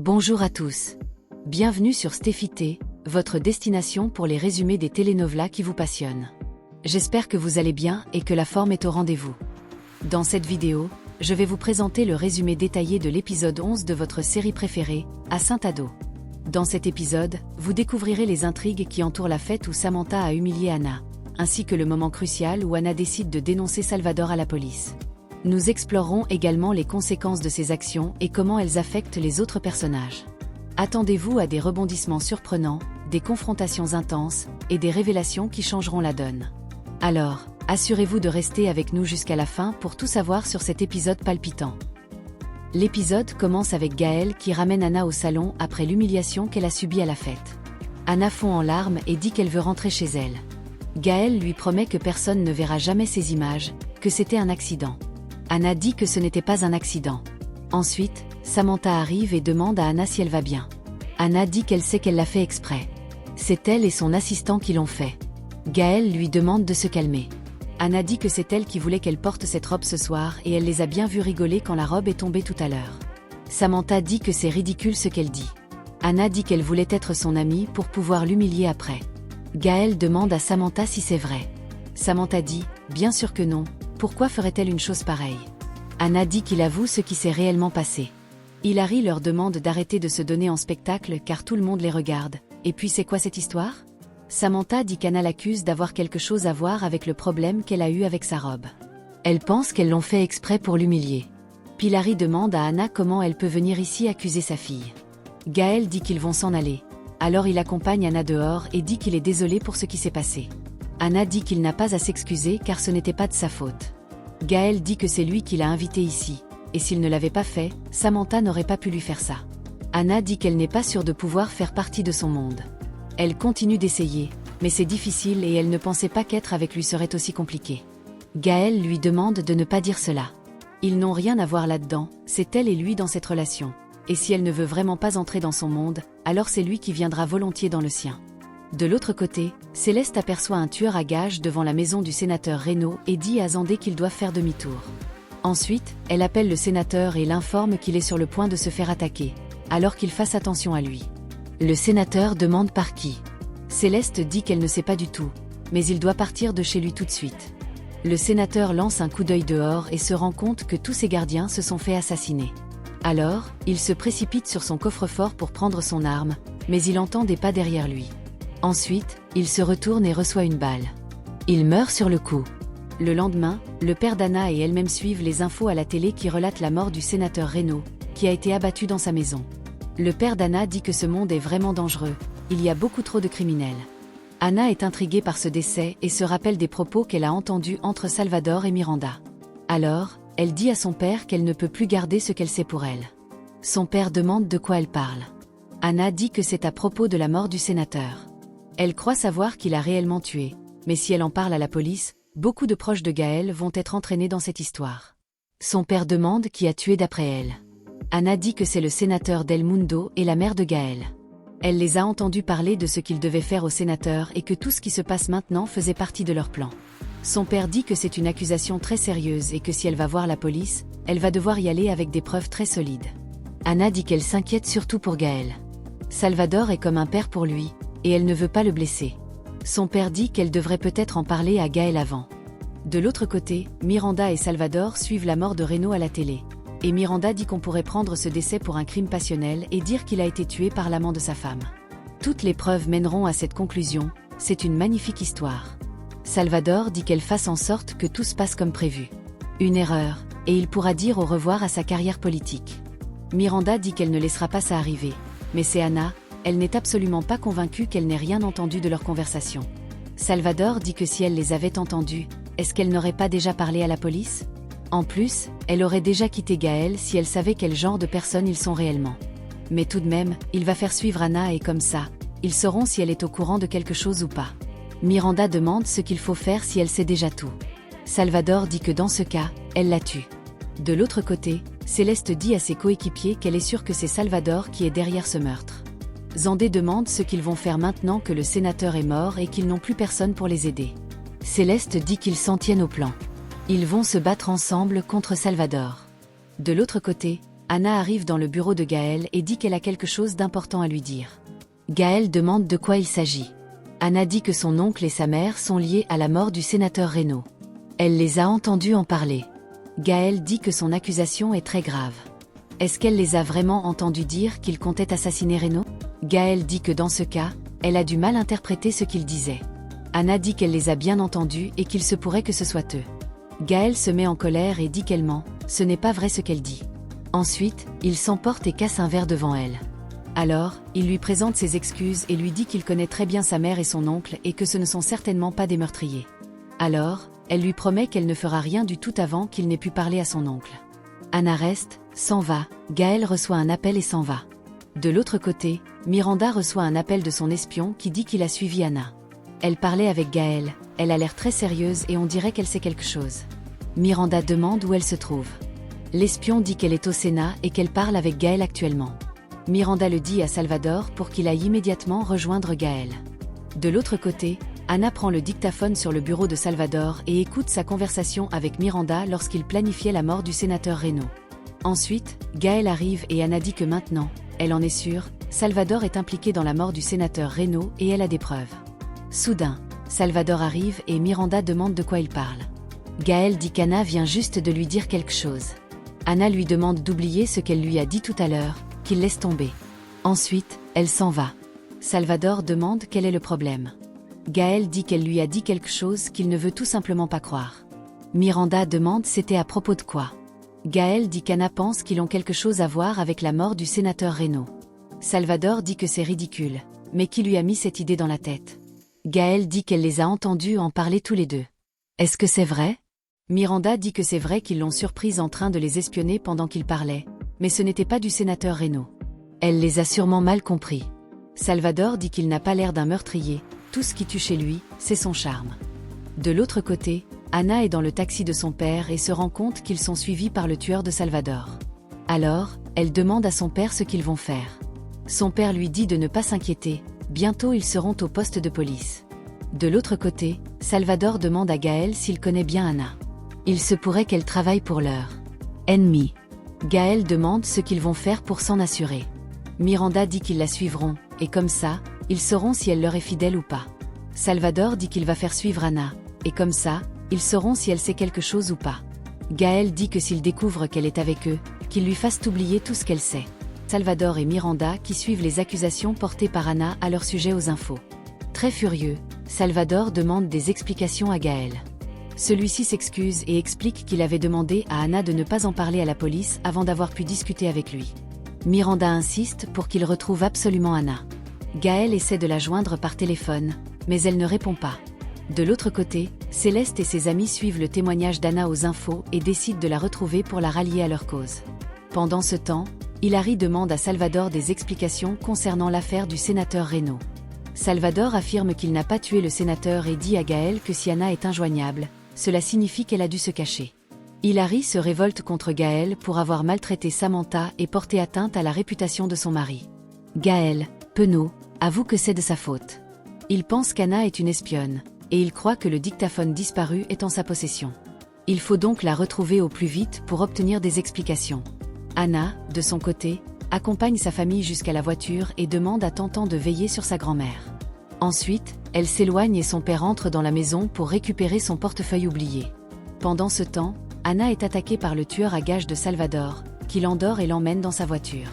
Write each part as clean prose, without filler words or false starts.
Bonjour à tous. Bienvenue sur Stefité, votre destination pour les résumés des telenovelas qui vous passionnent. J'espère que vous allez bien et que la forme est au rendez-vous. Dans cette vidéo, je vais vous présenter le résumé détaillé de l'épisode 11 de votre série préférée, Saint-Ado. Dans cet épisode, vous découvrirez les intrigues qui entourent la fête où Samantha a humilié Anna, ainsi que le moment crucial où Anna décide de dénoncer Salvador à la police. Nous explorerons également les conséquences de ces actions et comment elles affectent les autres personnages. Attendez-vous à des rebondissements surprenants, des confrontations intenses et des révélations qui changeront la donne. Alors, assurez-vous de rester avec nous jusqu'à la fin pour tout savoir sur cet épisode palpitant. L'épisode commence avec Gaëlle qui ramène Anna au salon après l'humiliation qu'elle a subie à la fête. Anna fond en larmes et dit qu'elle veut rentrer chez elle. Gaëlle lui promet que personne ne verra jamais ces images, que c'était un accident. Anna dit que ce n'était pas un accident. Ensuite, Samantha arrive et demande à Anna si elle va bien. Anna dit qu'elle sait qu'elle l'a fait exprès. C'est elle et son assistant qui l'ont fait. Gaëlle lui demande de se calmer. Anna dit que c'est elle qui voulait qu'elle porte cette robe ce soir et elle les a bien vus rigoler quand la robe est tombée tout à l'heure. Samantha dit que c'est ridicule ce qu'elle dit. Anna dit qu'elle voulait être son amie pour pouvoir l'humilier après. Gaëlle demande à Samantha si c'est vrai. Samantha dit « Bien sûr que non, pourquoi ferait-elle une chose pareille ?» Anna dit qu'il avoue ce qui s'est réellement passé. Hilary leur demande d'arrêter de se donner en spectacle car tout le monde les regarde. Et puis c'est quoi cette histoire ? Samantha dit qu'Anna l'accuse d'avoir quelque chose à voir avec le problème qu'elle a eu avec sa robe. Elle pense qu'elles l'ont fait exprès pour l'humilier. Hilary demande à Anna comment elle peut venir ici accuser sa fille. Gaëlle dit qu'ils vont s'en aller. Alors il accompagne Anna dehors et dit qu'il est désolé pour ce qui s'est passé. Anna dit qu'il n'a pas à s'excuser car ce n'était pas de sa faute. Gaëlle dit que c'est lui qui l'a invité ici, et s'il ne l'avait pas fait, Samantha n'aurait pas pu lui faire ça. Anna dit qu'elle n'est pas sûre de pouvoir faire partie de son monde. Elle continue d'essayer, mais c'est difficile et elle ne pensait pas qu'être avec lui serait aussi compliqué. Gaëlle lui demande de ne pas dire cela. Ils n'ont rien à voir là-dedans, c'est elle et lui dans cette relation. Et si elle ne veut vraiment pas entrer dans son monde, alors c'est lui qui viendra volontiers dans le sien. De l'autre côté, Céleste aperçoit un tueur à gages devant la maison du sénateur Reynaud et dit à Xandé qu'ils doivent faire demi-tour. Ensuite, elle appelle le sénateur et l'informe qu'il est sur le point de se faire attaquer, alors qu'il fasse attention à lui. Le sénateur demande par qui. Céleste dit qu'elle ne sait pas du tout, mais il doit partir de chez lui tout de suite. Le sénateur lance un coup d'œil dehors et se rend compte que tous ses gardiens se sont fait assassiner. Alors, il se précipite sur son coffre-fort pour prendre son arme, mais il entend des pas derrière lui. Ensuite, il se retourne et reçoit une balle. Il meurt sur le coup. Le lendemain, le père d'Anna et elle-même suivent les infos à la télé qui relatent la mort du sénateur Reynaud, qui a été abattu dans sa maison. Le père d'Anna dit que ce monde est vraiment dangereux, il y a beaucoup trop de criminels. Anna est intriguée par ce décès et se rappelle des propos qu'elle a entendus entre Salvador et Miranda. Alors, elle dit à son père qu'elle ne peut plus garder ce qu'elle sait pour elle. Son père demande de quoi elle parle. Anna dit que c'est à propos de la mort du sénateur. Elle croit savoir qu'il a réellement tué, mais si elle en parle à la police, beaucoup de proches de Gaëlle vont être entraînés dans cette histoire. Son père demande qui a tué d'après elle. Anna dit que c'est le sénateur Del Mundo et la mère de Gaëlle. Elle les a entendus parler de ce qu'ils devaient faire au sénateur et que tout ce qui se passe maintenant faisait partie de leur plan. Son père dit que c'est une accusation très sérieuse et que si elle va voir la police, elle va devoir y aller avec des preuves très solides. Anna dit qu'elle s'inquiète surtout pour Gaëlle. Salvador est comme un père pour lui, et elle ne veut pas le blesser. Son père dit qu'elle devrait peut-être en parler à Gaëlle avant. De l'autre côté, Miranda et Salvador suivent la mort de Reynaud à la télé. Et Miranda dit qu'on pourrait prendre ce décès pour un crime passionnel et dire qu'il a été tué par l'amant de sa femme. Toutes les preuves mèneront à cette conclusion, c'est une magnifique histoire. Salvador dit qu'elle fasse en sorte que tout se passe comme prévu. Une erreur, et il pourra dire au revoir à sa carrière politique. Miranda dit qu'elle ne laissera pas ça arriver, mais c'est Anna, elle n'est absolument pas convaincue qu'elle n'ait rien entendu de leur conversation. Salvador dit que si elle les avait entendus, est-ce qu'elle n'aurait pas déjà parlé à la police ? En plus, elle aurait déjà quitté Gaëlle si elle savait quel genre de personnes ils sont réellement. Mais tout de même, il va faire suivre Anna et comme ça, ils sauront si elle est au courant de quelque chose ou pas. Miranda demande ce qu'il faut faire si elle sait déjà tout. Salvador dit que dans ce cas, elle la tue. De l'autre côté, Céleste dit à ses coéquipiers qu'elle est sûre que c'est Salvador qui est derrière ce meurtre. Xandé demande ce qu'ils vont faire maintenant que le sénateur est mort et qu'ils n'ont plus personne pour les aider. Céleste dit qu'ils s'en tiennent au plan. Ils vont se battre ensemble contre Salvador. De l'autre côté, Anna arrive dans le bureau de Gaël et dit qu'elle a quelque chose d'important à lui dire. Gaël demande de quoi il s'agit. Anna dit que son oncle et sa mère sont liés à la mort du sénateur Reynaud. Elle les a entendus en parler. Gaël dit que son accusation est très grave. Est-ce qu'elle les a vraiment entendus dire qu'ils comptaient assassiner Reynaud? Gaël dit que dans ce cas, elle a du mal interpréter ce qu'ils disaient. Anna dit qu'elle les a bien entendus et qu'il se pourrait que ce soit eux. Gaël se met en colère et dit qu'elle ment, ce n'est pas vrai ce qu'elle dit. Ensuite, il s'emporte et casse un verre devant elle. Alors, il lui présente ses excuses et lui dit qu'il connaît très bien sa mère et son oncle et que ce ne sont certainement pas des meurtriers. Alors, elle lui promet qu'elle ne fera rien du tout avant qu'il n'ait pu parler à son oncle. Anna reste, s'en va, Gaël reçoit un appel et s'en va. De l'autre côté, Miranda reçoit un appel de son espion qui dit qu'il a suivi Anna. Elle parlait avec Gaël, elle a l'air très sérieuse et on dirait qu'elle sait quelque chose. Miranda demande où elle se trouve. L'espion dit qu'elle est au Sénat et qu'elle parle avec Gaël actuellement. Miranda le dit à Salvador pour qu'il aille immédiatement rejoindre Gaël. De l'autre côté, Anna prend le dictaphone sur le bureau de Salvador et écoute sa conversation avec Miranda lorsqu'il planifiait la mort du sénateur Reynaud. Ensuite, Gaël arrive et Anna dit que maintenant, elle en est sûre, Salvador est impliqué dans la mort du sénateur Reynaud et elle a des preuves. Soudain, Salvador arrive et Miranda demande de quoi il parle. Gaël dit qu'Anna vient juste de lui dire quelque chose. Anna lui demande d'oublier ce qu'elle lui a dit tout à l'heure, qu'il laisse tomber. Ensuite, elle s'en va. Salvador demande quel est le problème. Gaël dit qu'elle lui a dit quelque chose qu'il ne veut tout simplement pas croire. Miranda demande c'était à propos de quoi. Gaël dit qu'Anna pense qu'ils ont quelque chose à voir avec la mort du sénateur Reynaud. Salvador dit que c'est ridicule, mais qui lui a mis cette idée dans la tête. Gaël dit qu'elle les a entendus en parler tous les deux. Est-ce que c'est vrai? Miranda dit que c'est vrai qu'ils l'ont surprise en train de les espionner pendant qu'ils parlaient, mais ce n'était pas du sénateur Reynaud. Elle les a sûrement mal compris. Salvador dit qu'il n'a pas l'air d'un meurtrier, tout ce qui tue chez lui, c'est son charme. De l'autre côté, Anna est dans le taxi de son père et se rend compte qu'ils sont suivis par le tueur de Salvador. Alors, elle demande à son père ce qu'ils vont faire. Son père lui dit de ne pas s'inquiéter, bientôt ils seront au poste de police. De l'autre côté, Salvador demande à Gaël s'il connaît bien Anna. Il se pourrait qu'elle travaille pour leur ennemi. Gaël demande ce qu'ils vont faire pour s'en assurer. Miranda dit qu'ils la suivront, et comme ça, ils sauront si elle leur est fidèle ou pas. Salvador dit qu'il va faire suivre Anna, et comme ça, ils sauront si elle sait quelque chose ou pas. Gaël dit que s'ils découvrent qu'elle est avec eux, qu'ils lui fassent oublier tout ce qu'elle sait. Salvador et Miranda qui suivent les accusations portées par Anna à leur sujet aux infos. Très furieux, Salvador demande des explications à Gaël. Celui-ci s'excuse et explique qu'il avait demandé à Anna de ne pas en parler à la police avant d'avoir pu discuter avec lui. Miranda insiste pour qu'il retrouve absolument Anna. Gaël essaie de la joindre par téléphone, mais elle ne répond pas. De l'autre côté, Céleste et ses amis suivent le témoignage d'Anna aux infos et décident de la retrouver pour la rallier à leur cause. Pendant ce temps, Hilary demande à Salvador des explications concernant l'affaire du sénateur Reynaud. Salvador affirme qu'il n'a pas tué le sénateur et dit à Gaël que si Anna est injoignable, cela signifie qu'elle a dû se cacher. Hilary se révolte contre Gaël pour avoir maltraité Samantha et porté atteinte à la réputation de son mari. Gaël, penaud, avoue que c'est de sa faute. Il pense qu'Anna est une espionne, et il croit que le dictaphone disparu est en sa possession. Il faut donc la retrouver au plus vite pour obtenir des explications. Anna, de son côté, accompagne sa famille jusqu'à la voiture et demande à Tantan de veiller sur sa grand-mère. Ensuite, elle s'éloigne et son père entre dans la maison pour récupérer son portefeuille oublié. Pendant ce temps, Anna est attaquée par le tueur à gages de Salvador, qui l'endort et l'emmène dans sa voiture.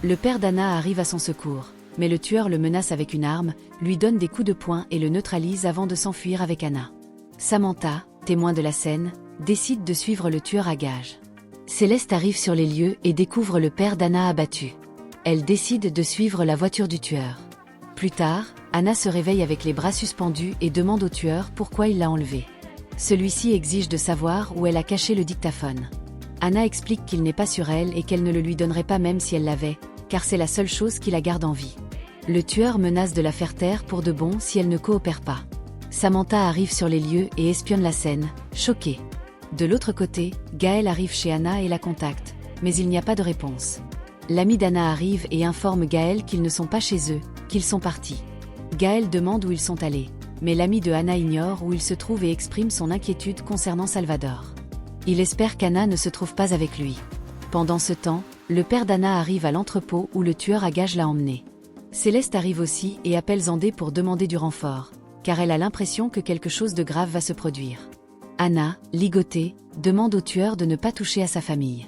Le père d'Anna arrive à son secours, mais le tueur le menace avec une arme, lui donne des coups de poing et le neutralise avant de s'enfuir avec Anna. Samantha, témoin de la scène, décide de suivre le tueur à gages. Céleste arrive sur les lieux et découvre le père d'Anna abattu. Elle décide de suivre la voiture du tueur. Plus tard, Anna se réveille avec les bras suspendus et demande au tueur pourquoi il l'a enlevée. Celui-ci exige de savoir où elle a caché le dictaphone. Anna explique qu'il n'est pas sur elle et qu'elle ne le lui donnerait pas même si elle l'avait, car c'est la seule chose qui la garde en vie. Le tueur menace de la faire taire pour de bon si elle ne coopère pas. Samantha arrive sur les lieux et espionne la scène, choquée. De l'autre côté, Gaël arrive chez Anna et la contacte, mais il n'y a pas de réponse. L'ami d'Anna arrive et informe Gaël qu'ils ne sont pas chez eux, qu'ils sont partis. Gaël demande où ils sont allés, mais l'ami de Anna ignore où il se trouve et exprime son inquiétude concernant Salvador. Il espère qu'Anna ne se trouve pas avec lui. Pendant ce temps, Le père d'Anna arrive à l'entrepôt où le tueur à gages l'a emmené. Céleste arrive aussi et appelle Zandé pour demander du renfort, car elle a l'impression que quelque chose de grave va se produire. Anna, ligotée, demande au tueur de ne pas toucher à sa famille.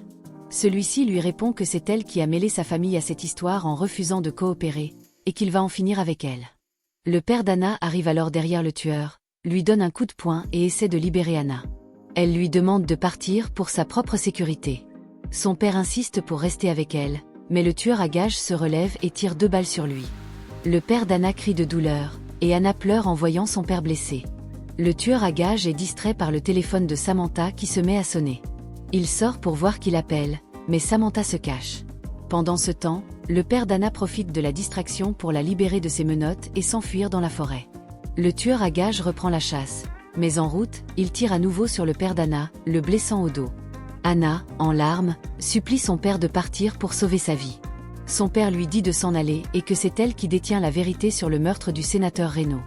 Celui-ci lui répond que c'est elle qui a mêlé sa famille à cette histoire en refusant de coopérer, et qu'il va en finir avec elle. Le père d'Anna arrive alors derrière le tueur, lui donne un coup de poing et essaie de libérer Anna. Elle lui demande de partir pour sa propre sécurité. Son père insiste pour rester avec elle, mais le tueur à gages se relève et tire 2 balles sur lui. Le père d'Anna crie de douleur, et Anna pleure en voyant son père blessé. Le tueur à gages est distrait par le téléphone de Samantha qui se met à sonner. Il sort pour voir qui l'appelle, mais Samantha se cache. Pendant ce temps, le père d'Anna profite de la distraction pour la libérer de ses menottes et s'enfuir dans la forêt. Le tueur à gages reprend la chasse, mais en route, il tire à nouveau sur le père d'Anna, le blessant au dos. Anna, en larmes, supplie son père de partir pour sauver sa vie. Son père lui dit de s'en aller et que c'est elle qui détient la vérité sur le meurtre du sénateur Reynaud.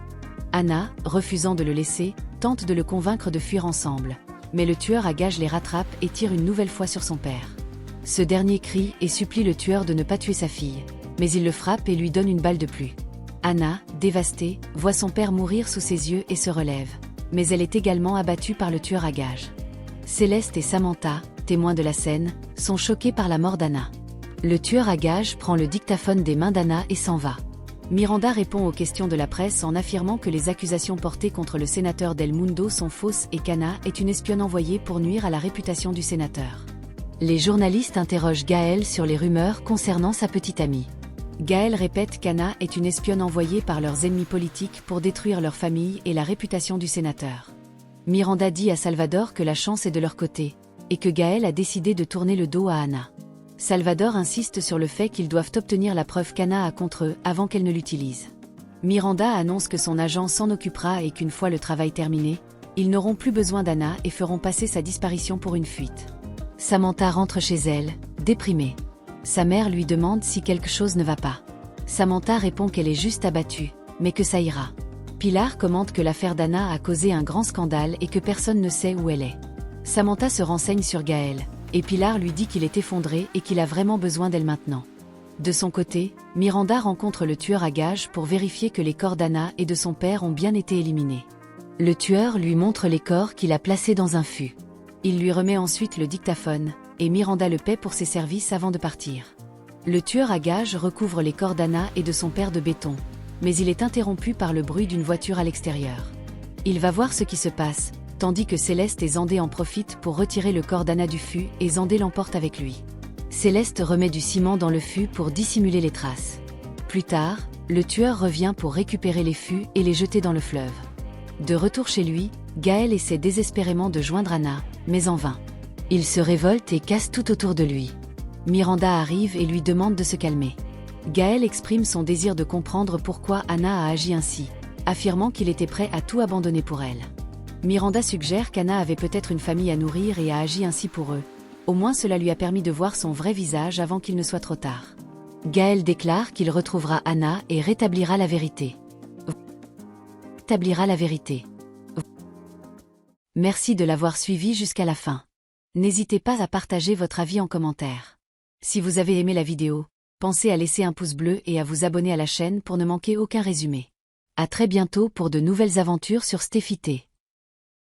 Anna, refusant de le laisser, tente de le convaincre de fuir ensemble. Mais le tueur à gages les rattrape et tire une nouvelle fois sur son père. Ce dernier crie et supplie le tueur de ne pas tuer sa fille, mais il le frappe et lui donne une balle de plus. Anna, dévastée, voit son père mourir sous ses yeux et se relève. Mais elle est également abattue par le tueur à gages. Céleste et Samantha, témoins de la scène, sont choqués par la mort d'Anna. Le tueur à gages prend le dictaphone des mains d'Anna et s'en va. Miranda répond aux questions de la presse en affirmant que les accusations portées contre le sénateur Del Mundo sont fausses et qu'Anna est une espionne envoyée pour nuire à la réputation du sénateur. Les journalistes interrogent Gaël sur les rumeurs concernant sa petite amie. Gaël répète qu'Anna est une espionne envoyée par leurs ennemis politiques pour détruire leur famille et la réputation du sénateur. Miranda dit à Salvador que la chance est de leur côté, et que Gaël a décidé de tourner le dos à Anna. Salvador insiste sur le fait qu'ils doivent obtenir la preuve qu'Anna a contre eux avant qu'elle ne l'utilise. Miranda annonce que son agent s'en occupera et qu'une fois le travail terminé, ils n'auront plus besoin d'Anna et feront passer sa disparition pour une fuite. Samantha rentre chez elle, déprimée. Sa mère lui demande si quelque chose ne va pas. Samantha répond qu'elle est juste abattue, mais que ça ira. Pilar commente que l'affaire d'Anna a causé un grand scandale et que personne ne sait où elle est. Samantha se renseigne sur Gaël, et Pilar lui dit qu'il est effondré et qu'il a vraiment besoin d'elle maintenant. De son côté, Miranda rencontre le tueur à gages pour vérifier que les corps d'Anna et de son père ont bien été éliminés. Le tueur lui montre les corps qu'il a placés dans un fût. Il lui remet ensuite le dictaphone, et Miranda le paie pour ses services avant de partir. Le tueur à gages recouvre les corps d'Anna et de son père de béton, mais il est interrompu par le bruit d'une voiture à l'extérieur. Il va voir ce qui se passe, tandis que Céleste et Zandé en profitent pour retirer le corps d'Anna du fût et Zandé l'emporte avec lui. Céleste remet du ciment dans le fût pour dissimuler les traces. Plus tard, le tueur revient pour récupérer les fûts et les jeter dans le fleuve. De retour chez lui, Gaël essaie désespérément de joindre Anna, mais en vain. Il se révolte et casse tout autour de lui. Miranda arrive et lui demande de se calmer. Gaël exprime son désir de comprendre pourquoi Anna a agi ainsi, affirmant qu'il était prêt à tout abandonner pour elle. Miranda suggère qu'Anna avait peut-être une famille à nourrir et a agi ainsi pour eux. Au moins cela lui a permis de voir son vrai visage avant qu'il ne soit trop tard. Gaël déclare qu'il retrouvera Anna et rétablira la vérité. Merci de l'avoir suivi jusqu'à la fin. N'hésitez pas à partager votre avis en commentaire. Si vous avez aimé la vidéo, pensez à laisser un pouce bleu et à vous abonner à la chaîne pour ne manquer aucun résumé. À très bientôt pour de nouvelles aventures sur StéphiT.